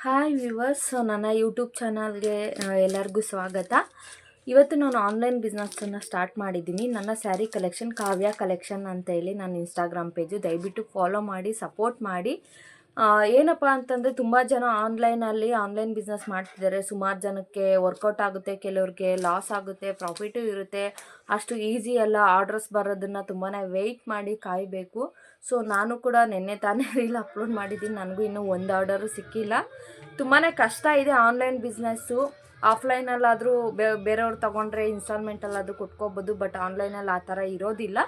Hi viewers, ನನ್ನ YouTube ಚಾನಲ್ಗೆ ಎಲ್ಲರಿಗೂ ಸ್ವಾಗತ. ಇವತ್ತು ನಾನು ಆನ್ಲೈನ್ ಬಿಸ್ನೆಸ್ಸನ್ನು ಸ್ಟಾರ್ಟ್ ಮಾಡಿದ್ದೀನಿ. ನನ್ನ ಸ್ಯಾರಿ ಕಲೆಕ್ಷನ್ ಕಾವ್ಯ ಕಲೆಕ್ಷನ್ ಅಂತೇಳಿ ನನ್ನ ಇನ್ಸ್ಟಾಗ್ರಾಮ್ ಪೇಜು. ದಯವಿಟ್ಟು ಫಾಲೋ ಮಾಡಿ, ಸಪೋರ್ಟ್ ಮಾಡಿ. ಏನಪ್ಪ ಅಂತಂದರೆ ತುಂಬ ಜನ ಆನ್ಲೈನ್ ಬಿಸ್ನೆಸ್ ಮಾಡ್ತಿದ್ದಾರೆ. ಸುಮಾರು ಜನಕ್ಕೆ ವರ್ಕೌಟ್ ಆಗುತ್ತೆ, ಕೆಲವ್ರಿಗೆ ಲಾಸ್ ಆಗುತ್ತೆ, ಪ್ರಾಫಿಟು ಇರುತ್ತೆ. ಅಷ್ಟು ಈಸಿ ಅಲ್ಲ. ಆರ್ಡ್ರಸ್ ಬರೋದನ್ನು ತುಂಬಾ ವೆಯ್ಟ್ ಮಾಡಿ ಕಾಯಬೇಕು. ಸೊ ನಾನು ಕೂಡ ನಿನ್ನೆ ತಾನೇ ರೀಲ್ ಅಪ್ಲೋಡ್ ಮಾಡಿದ್ದೀನಿ. ನನಗೂ ಇನ್ನೂ ಒಂದು ಆರ್ಡರು ಸಿಕ್ಕಿಲ್ಲ. ತುಂಬಾ ಕಷ್ಟ ಇದೆ ಆನ್ಲೈನ್ ಬಿಸ್ನೆಸ್ಸು. ಆಫ್ಲೈನಲ್ಲಾದರೂ ಬೇರೆಯವ್ರು ತೊಗೊಂಡ್ರೆ ಇನ್ಸ್ಟಾಲ್ಮೆಂಟಲ್ಲಾದರೂ ಕೊಟ್ಕೋಬೋದು. ಬಟ್ ಆನ್ಲೈನಲ್ಲಿ ಆ ಥರ ಇರೋದಿಲ್ಲ.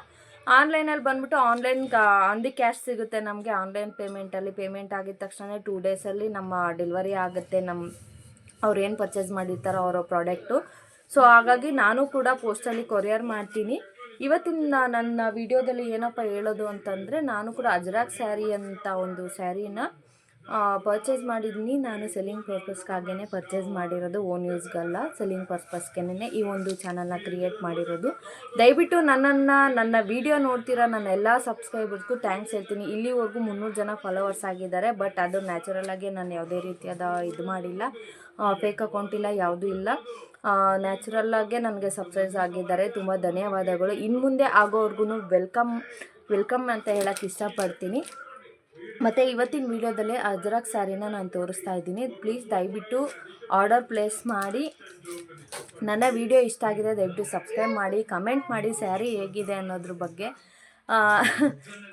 ಆನ್ಲೈನಲ್ಲಿ ಬಂದ್ಬಿಟ್ಟು ಆನ್ ದಿ ಕ್ಯಾಶ್ ಸಿಗುತ್ತೆ ನಮಗೆ. ಆನ್ಲೈನ್ ಪೇಮೆಂಟ್ ಆಗಿದ ತಕ್ಷಣ 2 ಡೇಸಲ್ಲಿ ನಮ್ಮ ಡೆಲಿವರಿ ಆಗುತ್ತೆ. ಅವ್ರು ಏನು ಪರ್ಚೇಸ್ ಮಾಡಿರ್ತಾರೋ ಅವರ ಪ್ರಾಡಕ್ಟು. ಸೊ ಹಾಗಾಗಿ ನಾನು ಕೂಡ ಪೋಸ್ಟಲ್ಲಿ ಕೊರಿಯರ್ ಮಾಡ್ತೀನಿ. ಇವತ್ತಿನ ನನ್ನ ವಿಡಿಯೋದಲ್ಲಿ ಏನಪ್ಪ ಹೇಳೋದು ಅಂತಂದರೆ, ನಾನು ಕೂಡ ಅಜ್ರಾಕ್ ಸ್ಯಾರಿ ಅಂತ ಒಂದು ಸ್ಯಾರಿನ ಪರ್ಚೇಸ್ ಮಾಡಿದ್ದೀನಿ. ನಾನು ಸೆಲ್ಲಿಂಗ್ ಪರ್ಪಸ್ಗಾಗೇ ಪರ್ಚೇಸ್ ಮಾಡಿರೋದು, ಓನ್ ಯೂಸ್ಗಲ್ಲ, ಸೆಲ್ಲಿಂಗ್ ಪರ್ಪಸ್ಗೆ ಈ ಒಂದು ಚಾನಲ್ನ ಕ್ರಿಯೇಟ್ ಮಾಡಿರೋದು. ದಯವಿಟ್ಟು ನನ್ನ ವಿಡಿಯೋ ನೋಡ್ತೀರಾ ನನ್ನ ಎಲ್ಲ ಸಬ್ಸ್ಕ್ರೈಬರ್ಸ್ಗೂ ಥ್ಯಾಂಕ್ಸ್ ಹೇಳ್ತೀನಿ. ಇಲ್ಲಿವರೆಗೂ 300 ಜನ ಫಾಲೋವರ್ಸ್ ಆಗಿದ್ದಾರೆ. ಬಟ್ ಅದು ನ್ಯಾಚುರಲಾಗಿ ನಾನು ಯಾವುದೇ ರೀತಿಯಾದ ಇದು ಮಾಡಿಲ್ಲ, ಫೇಕ್ ಅಕೌಂಟ್ ಇಲ್ಲ, ಯಾವುದೂ ಇಲ್ಲ. ನ್ಯಾಚುರಲ್ಲಾಗೆ ನನಗೆ ಸಬ್ಸ್ಕ್ರೈಬ್ ಆಗಿದ್ದಾರೆ. ತುಂಬ ಧನ್ಯವಾದಗಳು. ಇನ್ನು ಮುಂದೆ ಆಗೋವ್ರಿಗೂ ವೆಲ್ಕಮ್ ಅಂತ ಹೇಳೋಕ್ಕೆ ಇಷ್ಟಪಡ್ತೀನಿ. ಮತ್ತು ಇವತ್ತಿನ ವೀಡಿಯೋದಲ್ಲಿ ಅಜ್ರಾಕ್ ಸ್ಯಾರಿನ ನಾನು ತೋರಿಸ್ತಾ ಇದ್ದೀನಿ. ಪ್ಲೀಸ್ ದಯವಿಟ್ಟು ಆರ್ಡರ್ ಪ್ಲೇಸ್ ಮಾಡಿ. ನನ್ನ ವಿಡಿಯೋ ಇಷ್ಟ ಆಗಿದೆ ದಯವಿಟ್ಟು ಸಬ್ಸ್ಕ್ರೈಬ್ ಮಾಡಿ, ಕಮೆಂಟ್ ಮಾಡಿ ಸ್ಯಾರಿ ಹೇಗಿದೆ ಅನ್ನೋದ್ರ ಬಗ್ಗೆ.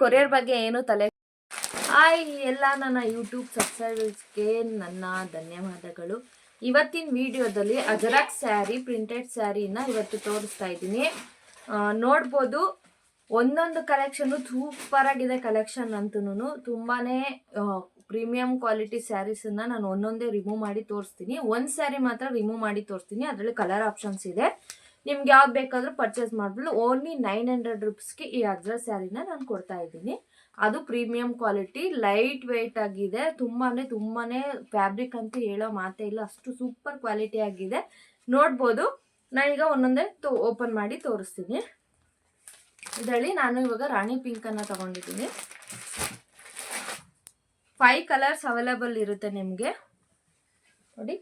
ಕೊರಿಯರ್ ಬಗ್ಗೆ ಏನು ತಲೆ ಎಲ್ಲ ನನ್ನ ಯೂಟ್ಯೂಬ್ ಸಬ್ಸ್ಕ್ರೈಬರ್ಸ್ಗೆ ನನ್ನ ಧನ್ಯವಾದಗಳು. ಇವತ್ತಿನ ವಿಡಿಯೋದಲ್ಲಿ ಅಜ್ರಾಕ್ ಸ್ಯಾರಿ, ಪ್ರಿಂಟೆಡ್ ಸ್ಯಾರಿನ ಇವತ್ತು ತೋರಿಸ್ತಾ ಇದ್ದೀನಿ. ನೋಡ್ಬೋದು, ಒಂದೊಂದು ಕಲೆಕ್ಷನ್ನು ಸೂಪರಾಗಿದೆ. ಕಲೆಕ್ಷನ್ ಅಂತೂ ತುಂಬಾ ಪ್ರೀಮಿಯಂ ಕ್ವಾಲಿಟಿ ಸ್ಯಾರೀಸನ್ನು ನಾನು ಒಂದೊಂದೇ ರಿಮೂವ್ ಮಾಡಿ ತೋರಿಸ್ತೀನಿ. ಒಂದು ಸ್ಯಾರಿ ಮಾತ್ರ ರಿಮೂವ್ ಮಾಡಿ ತೋರಿಸ್ತೀನಿ. ಅದರಲ್ಲಿ ಕಲರ್ ಆಪ್ಷನ್ಸ್ ಇದೆ. ನಿಮ್ಗೆ ಯಾವ್ದು ಬೇಕಾದರೂ ಪರ್ಚೇಸ್ ಮಾಡ್ಬೋದು. ಓನ್ಲಿ 900 ರುಪೀಸ್ಗೆ ಈ ಅಜ್ರಾಕ್ ಸ್ಯಾರಿನ ನಾನು ಕೊಡ್ತಾ ಇದ್ದೀನಿ. ಅದು ಪ್ರೀಮಿಯಂ ಕ್ವಾಲಿಟಿ, ಲೈಟ್ ವೆಯ್ಟ್ ಆಗಿದೆ. ತುಂಬಾ ಫ್ಯಾಬ್ರಿಕ್ ಅಂತೂ ಹೇಳೋ ಮಾತೇ ಇಲ್ಲ, ಅಷ್ಟು ಸೂಪರ್ ಕ್ವಾಲಿಟಿ ಆಗಿದೆ. ನೋಡ್ಬೋದು. ನಾನೀಗ ಒಂದೊಂದೇ ಓಪನ್ ಮಾಡಿ ತೋರಿಸ್ತೀನಿ. ಇದರಲ್ಲಿ ನಾನು ಇವಾಗ ರಾಣಿ ಪಿಂಕನ್ನು ತಗೊಂಡಿದ್ದೀನಿ. 5 ಕಲರ್ಸ್ ಅವೈಲೇಬಲ್ ಇರುತ್ತೆ ನಿಮಗೆ. ನೋಡಿ,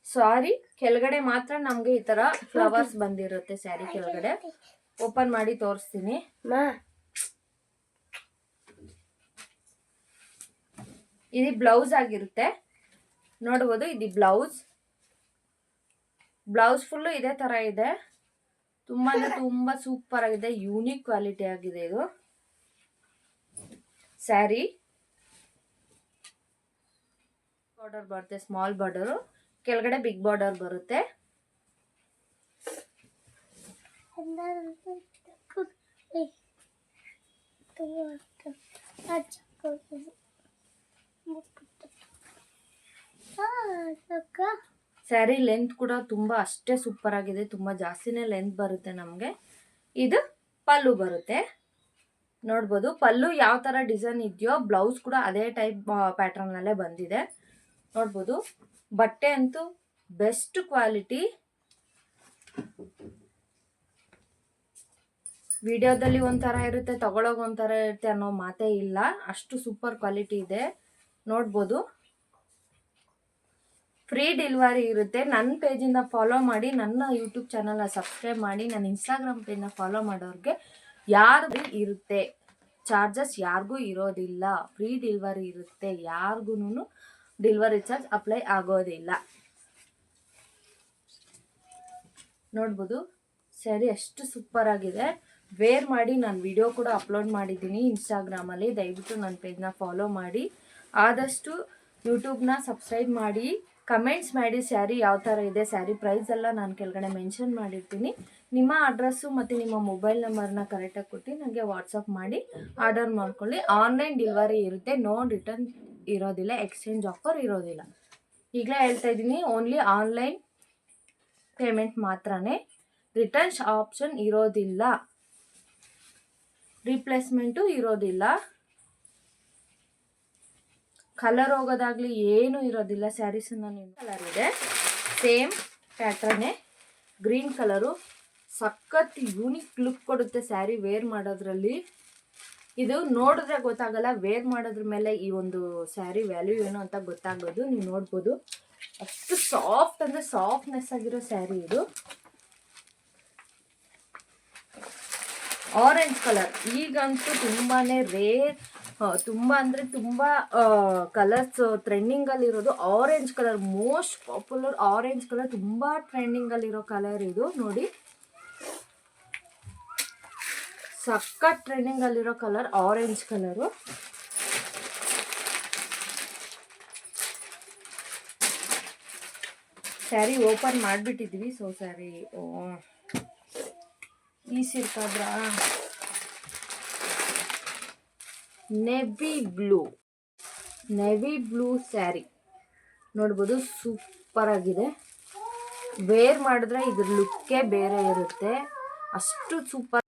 ಸಾರಿ ಕೆಳಗಡೆ ಮಾತ್ರ ನಮಗೆ ಈ ಥರ ಫ್ಲವರ್ಸ್ ಬಂದಿರುತ್ತೆ ಸ್ಯಾರಿ ಕೆಳಗಡೆ. ಓಪನ್ ಮಾಡಿ ತೋರಿಸ್ತೀನಿ. ಇದು ಬ್ಲೌಸ್ ಆಗಿರುತ್ತೆ. ನೋಡ್ಬೋದು, ಇದು ಬ್ಲೌಸ್ ಫುಲ್ಲು ಇದೇ ಥರ ಇದೆ. ತುಂಬ ಸೂಪರ್ ಆಗಿದೆ, ಯೂನಿಕ್ ಕ್ವಾಲಿಟಿ ಆಗಿದೆ. ಇದು ಸ್ಯಾರಿ ಬಾರ್ಡರ್ ಬರುತ್ತೆ, ಸ್ಮಾಲ್ ಬಾರ್ಡರು, ಕೆಳಗಡೆ ಬಿಗ್ ಬಾರ್ಡರ್ ಬರುತ್ತೆ. ಸ್ಯಾರಿ ಲೆಂತ್ ಕೂಡ ತುಂಬ ಅಷ್ಟೇ ಸೂಪರ್ ಆಗಿದೆ. ತುಂಬ ಜಾಸ್ತಿನೇ ಲೆಂತ್ ಬರುತ್ತೆ ನಮಗೆ. ಇದು ಪಲ್ಲು ಬರುತ್ತೆ. ನೋಡ್ಬೋದು, ಪಲ್ಲು ಯಾವ ಥರ ಡಿಸೈನ್ ಇದೆಯೋ ಬ್ಲೌಸ್ ಕೂಡ ಅದೇ ಟೈಪ್ ಪ್ಯಾಟರ್ನಲ್ಲೇ ಬಂದಿದೆ. ನೋಡ್ಬೋದು, ಬಟ್ಟೆ ಅಂತೂ ಬೆಸ್ಟ್ ಕ್ವಾಲಿಟಿ. ವಿಡಿಯೋದಲ್ಲಿ ಒಂಥರ ಇರುತ್ತೆ, ತಗೊಳ್ಳೋಕೆ ಒಂಥರ ಇರುತ್ತೆ ಅನ್ನೋ ಮಾತೇ ಇಲ್ಲ, ಅಷ್ಟು ಸೂಪರ್ ಕ್ವಾಲಿಟಿ ಇದೆ. ನೋಡ್ಬೋದು, ಫ್ರೀ ಡೆಲಿವರಿ ಇರುತ್ತೆ. ನನ್ನ ಪೇಜಿಂದ ಫಾಲೋ ಮಾಡಿ, ನನ್ನ ಯೂಟ್ಯೂಬ್ ಚಾನಲ್ನ ಸಬ್ಸ್ಕ್ರೈಬ್ ಮಾಡಿ, ನನ್ನ ಇನ್ಸ್ಟಾಗ್ರಾಮ್ ಪೇಜ್ನ ಫಾಲೋ ಮಾಡೋರಿಗೆ ಯಾರಿಗೂ ಇರುತ್ತೆ, ಚಾರ್ಜಸ್ ಯಾರಿಗೂ ಇರೋದಿಲ್ಲ. ಫ್ರೀ ಡೆಲಿವರಿ ಇರುತ್ತೆ, ಯಾರಿಗೂ ಡೆಲಿವರಿ ಚಾರ್ಜ್ ಅಪ್ಲೈ ಆಗೋದಿಲ್ಲ. ನೋಡ್ಬೋದು, ಸ್ಯಾರಿ ಎಷ್ಟು ಸೂಪರ್ ಆಗಿದೆ. ವೇರ್ ಮಾಡಿ ನಾನು ವಿಡಿಯೋ ಕೂಡ ಅಪ್ಲೋಡ್ ಮಾಡಿದ್ದೀನಿ ಇನ್ಸ್ಟಾಗ್ರಾಮಲ್ಲಿ. ದಯವಿಟ್ಟು ನನ್ನ ಪೇಜ್ನ ಫಾಲೋ ಮಾಡಿ, ಆದಷ್ಟು ಯೂಟ್ಯೂಬ್ನ ಸಬ್ಸ್ಕ್ರೈಬ್ ಮಾಡಿ, ಕಮೆಂಟ್ಸ್ ಮಾಡಿ ಸ್ಯಾರಿ ಯಾವ ಥರ ಇದೆ. ಸ್ಯಾರಿ ಪ್ರೈಸ್ ಎಲ್ಲ ನಾನು ಕೆಳಗಡೆ ಮೆನ್ಷನ್ ಮಾಡಿರ್ತೀನಿ. ನಿಮ್ಮ ಅಡ್ರೆಸ್ಸು ಮತ್ತು ನಿಮ್ಮ ಮೊಬೈಲ್ ನಂಬರ್ನ ಕರೆಕ್ಟಾಗಿ ಕೊಟ್ಟು ನನಗೆ ವಾಟ್ಸಪ್ ಮಾಡಿ ಆರ್ಡರ್ ಮಾಡ್ಕೊಳ್ಳಿ. ಆನ್ಲೈನ್ ಡೆಲಿವರಿ ಇರುತ್ತೆ, ನೋ ರಿಟರ್ನ್ ಇರೋದಿಲ್ಲ, ಎಕ್ಸ್ಚೇಂಜ್ ಆಫರ್ ಇರೋದಿಲ್ಲ. ಈಗಲೇ ಹೇಳ್ತಾ ಇದ್ದೀನಿ, ಓನ್ಲಿ ಆನ್ಲೈನ್ ಪೇಮೆಂಟ್ ಮಾತ್ರನೇ, ರಿಟರ್ನ್ಸ್ ಆಪ್ಷನ್ ಇರೋದಿಲ್ಲ, ರೀಪ್ಲೇಸ್ಮೆಂಟು ಇರೋದಿಲ್ಲ, ಕಲರ್ ಹೋಗೋದಾಗಲಿ ಏನೂ ಇರೋದಿಲ್ಲ. ಸ್ಯಾರೀಸನ್ನು ನೀವು ಕಲರ್ ಇದೆ, ಸೇಮ್ ಪ್ಯಾಟ್ರನ್ನೇ, ಗ್ರೀನ್ ಕಲರು. ಸಖತ್ ಯೂನಿಕ್ ಲುಕ್ ಕೊಡುತ್ತೆ ಸ್ಯಾರಿ ವೇರ್ ಮಾಡೋದ್ರಲ್ಲಿ. ಇದು ನೋಡಿದ್ರೆ ಗೊತ್ತಾಗಲ್ಲ, ವೇರ್ ಮಾಡೋದ್ರ ಮೇಲೆ ಈ ಒಂದು ಸ್ಯಾರಿ ವ್ಯಾಲ್ಯೂ ಏನು ಅಂತ ಗೊತ್ತಾಗೋದು. ನೀವು ನೋಡ್ಬೋದು ಅಷ್ಟು ಸಾಫ್ಟ್ ಅಂದರೆ ಸಾಫ್ಟ್ನೆಸ್ ಆಗಿರೋ ಸ್ಯಾರಿ ಇದು. ಆರೆಂಜ್ ಕಲರ್ ಈಗಂತೂ ತುಂಬಾ ರೇರ್, ತುಂಬ ಅಂದರೆ ತುಂಬ ಕಲರ್ಸ್ ಟ್ರೆಂಡಿಂಗಲ್ಲಿರೋದು orange colour. Most popular orange colour, ತುಂಬ ಟ್ರೆಂಡಿಂಗಲ್ಲಿರೋ ಕಲರ್ ಇದು. ನೋಡಿ ಸಖತ್ ಟ್ರೆಂಡಿಂಗಲ್ಲಿರೋ colour orange colour. Sari open ಮಾಡಿಬಿಟ್ಟಿದ್ವಿ. ಸೊ ಸ್ಯಾರಿ ಈಸಿರ್ಕಾದ್ರ ನೆವಿ ಬ್ಲೂ ಸ್ಯಾರಿ ನೋಡ್ಬೋದು, ಸೂಪರ್ ಆಗಿದೆ. ವೇರ್ ಮಾಡಿದ್ರೆ ಇದ್ರ ಲುಕ್ಕೇ ಬೇರೆ ಇರುತ್ತೆ, ಅಷ್ಟು ಸೂಪರ್